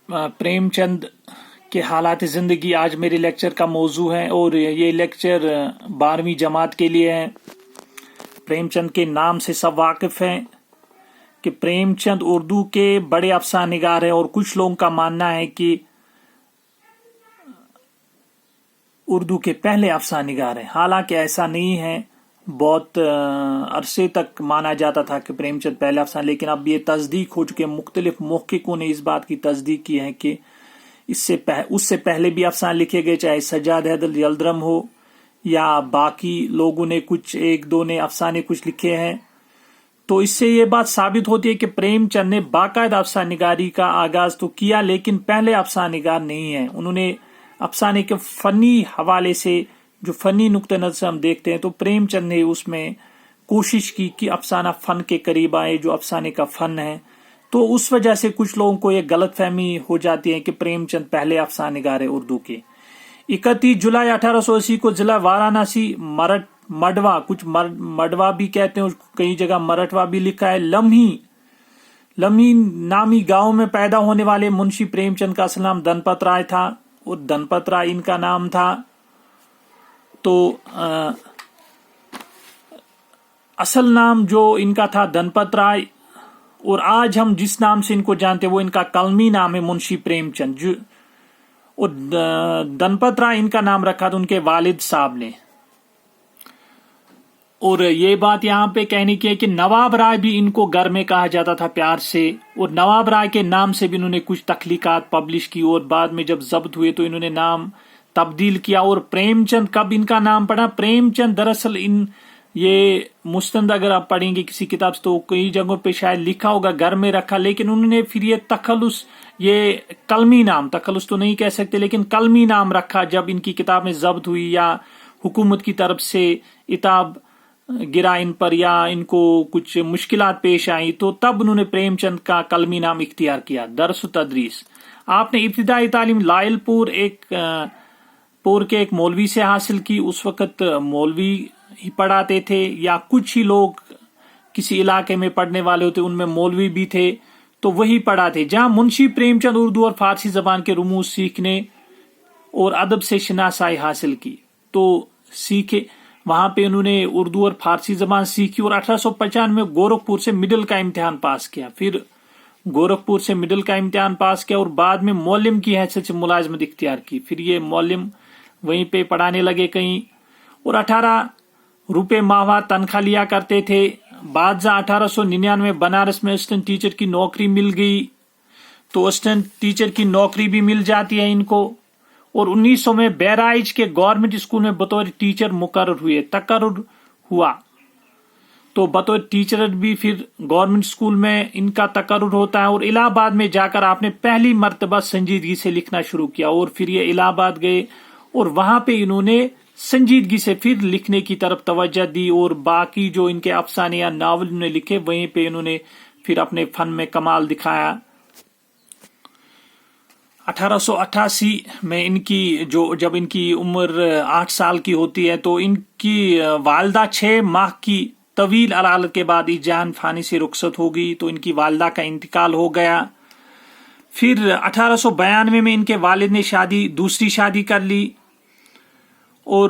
پریم چند کے حالات زندگی آج میرے لیکچر کا موضوع ہے، اور یہ لیکچر 12ویں جماعت کے لیے ہے۔ پریم چند کے نام سے سب واقف ہیں کہ پریم چند اردو کے بڑے افسانہ نگار ہیں، اور کچھ لوگوں کا ماننا ہے کہ اردو کے پہلے افسانہ نگار ہیں، حالانکہ ایسا نہیں ہے۔ بہت عرصے تک مانا جاتا تھا کہ پریم چند پہلے افسانہ، لیکن اب یہ تصدیق ہو چکے، مختلف محققوں نے اس بات کی تصدیق کی ہے کہ اس سے پہلے بھی افسانے لکھے گئے، چاہے سجاد حیدر یلدرم ہو یا باقی لوگوں نے کچھ ایک دو نے افسانے کچھ لکھے ہیں۔ تو اس سے یہ بات ثابت ہوتی ہے کہ پریم چند نے باقاعدہ افسانہ نگاری کا آغاز تو کیا، لیکن پہلے افسانہ نگار نہیں ہیں۔ انہوں نے افسانے کے فنی حوالے سے، جو فنی نقطہ نظر سے ہم دیکھتے ہیں، تو پریم چند نے اس میں کوشش کی کہ افسانہ فن کے قریب آئے، جو افسانے کا فن ہے۔ تو اس وجہ سے کچھ لوگوں کو یہ غلط فہمی ہو جاتی ہے کہ پریم چند پہلے افسانہ نگار اردو کے۔ 31 جولائی 1880 کو ضلع وارانسی مڈوا، کچھ مڈوا بھی کہتے ہیں، کئی جگہ مرٹوا بھی لکھا ہے، لمحی نامی گاؤں میں پیدا ہونے والے منشی پریم چند کا اصل نام دھنپت رائے تھا، اور دھنپت رائے ان کا نام تھا۔ تو اصل نام جو ان کا تھا دھنپت رائے، اور آج ہم جس نام سے ان کو جانتے ہیں وہ ان کا کلمی نام ہے منشی پریم چند۔ اور دھنپت رائے ان کا نام رکھا تھا ان کے والد صاحب نے۔ اور یہ بات یہاں پہ کہنے کی ہے کہ نواب رائے بھی ان کو گھر میں کہا جاتا تھا پیار سے، اور نواب رائے کے نام سے بھی انہوں نے کچھ تخلیقات پبلش کی، اور بعد میں جب ضبط ہوئے تو انہوں نے نام تبدیل کیا۔ اور پریم چند کب ان کا نام پڑا؟ پریم چند دراصل یہ مستند اگر آپ پڑھیں گے کسی کتاب سے تو کئی جگہوں پہ شاید لکھا ہوگا گھر میں رکھا، لیکن انہوں نے پھر یہ تخلص، یہ کلمی نام، تخلص تو نہیں کہہ سکتے لیکن کلمی نام رکھا جب ان کی کتاب میں ضبط ہوئی، یا حکومت کی طرف سے عتاب گرا ان پر، یا ان کو کچھ مشکلات پیش آئی، تو تب انہوں نے پریم چند کا کلمی نام اختیار کیا۔ درس و تدریس، آپ نے ابتدائی تعلیم لائل پور کے ایک مولوی سے حاصل کی۔ اس وقت مولوی ہی پڑھاتے تھے، یا کچھ ہی لوگ کسی علاقے میں پڑھنے والے ہوتے ان میں مولوی بھی تھے، تو وہی پڑھاتے، جہاں منشی پریم چند اردو اور فارسی زبان کے رموز سیکھنے اور ادب سے شناسائی حاصل کی، تو سیکھے وہاں پہ انہوں نے اردو اور فارسی زبان سیکھی، اور 1895 میں گورکھپور سے مڈل کا امتحان پاس کیا۔ پھر گورکھپور سے مڈل کا امتحان پاس کیا، اور بعد میں معلم کی حیثیت سے ملازمت اختیار کی۔ پھر یہ معلم وہیں پہ پڑھانے لگے کہیں، اور 18 روپے ماہوار تنخواہ لیا کرتے تھے۔ بعد 1899 بنارس میں اسسٹنٹ ٹیچر کی نوکری مل گئی، تو اسسٹنٹ ٹیچر کی نوکری بھی مل جاتی ہے ان کو، اور 1900 میں بہرائچ کے گورنمنٹ اسکول میں بطور ٹیچر تقرر ہوا، تو بطور ٹیچر بھی پھر گورنمنٹ اسکول میں ان کا تقرر ہوتا ہے، اور الہ آباد میں جا کر آپ نے پہلی مرتبہ سنجیدگی سے لکھنا شروع کیا، اور پھر یہ الہ آباد گئے، اور وہاں پہ انہوں نے سنجیدگی سے پھر لکھنے کی طرف توجہ دی، اور باقی جو ان کے افسانے یا ناول انہوں نے لکھے وہیں پہ انہوں نے پھر اپنے فن میں کمال دکھایا۔ 1888 میں جب ان کی عمر 8 سال کی ہوتی ہے، تو ان کی والدہ 6 ماہ کی طویل علالت کے بعد اس جہان فانی سے رخصت ہو گئی، تو ان کی والدہ کا انتقال ہو گیا۔ پھر 1892 میں ان کے والد نے دوسری شادی کر لی، اور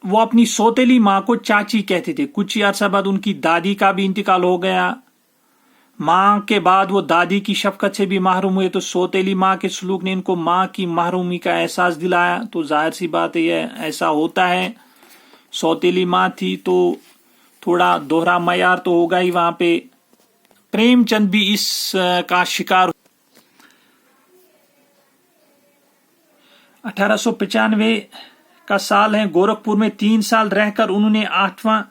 وہ اپنی سوتیلی ماں کو چاچی کہتے تھے۔ کچھ ہی عرصہ بعد ان کی دادی کا بھی انتقال ہو گیا۔ ماں کے بعد وہ دادی کی شفقت سے بھی محروم ہوئے، تو سوتیلی ماں کے سلوک نے ان کو ماں کی محرومی کا احساس دلایا، تو ظاہر سی بات ہے یہ ایسا ہوتا ہے، سوتیلی ماں تھی تو تھوڑا دوہرا معیار تو ہوگا ہی وہاں پہ۔ پریم چند بھی اس کا شکار۔ 1895 کا سال ہے، گورکھپور میں 3 سال رہ کر انہوں نے 8واں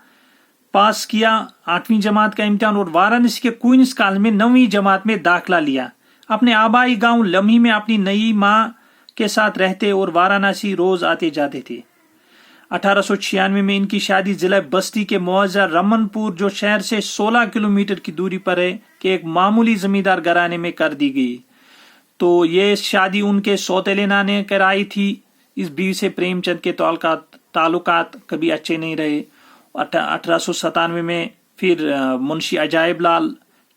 پاس کیا، 8ویں جماعت کا امتحان، اور وارانسی کے کوئنس کالج میں 9ویں جماعت میں داخلہ لیا۔ اپنے آبائی گاؤں لمحی میں اپنی نئی ماں کے ساتھ رہتے اور وارانسی روز آتے جاتے تھے۔ 1896 میں ان کی شادی ضلع بستی کے معزہ رمن پور، جو شہر سے 16 کلومیٹر کی دوری پر ہے، کہ ایک معمولی زمیندار گھرانے میں کر دی گئی۔ تو یہ شادی ان کے سوتیلے نانا نے کرائی تھی۔ اس بیوی سے پریم چند کے تعلقات کبھی اچھے نہیں رہے۔ 1897 میں پھر منشی عجائب لال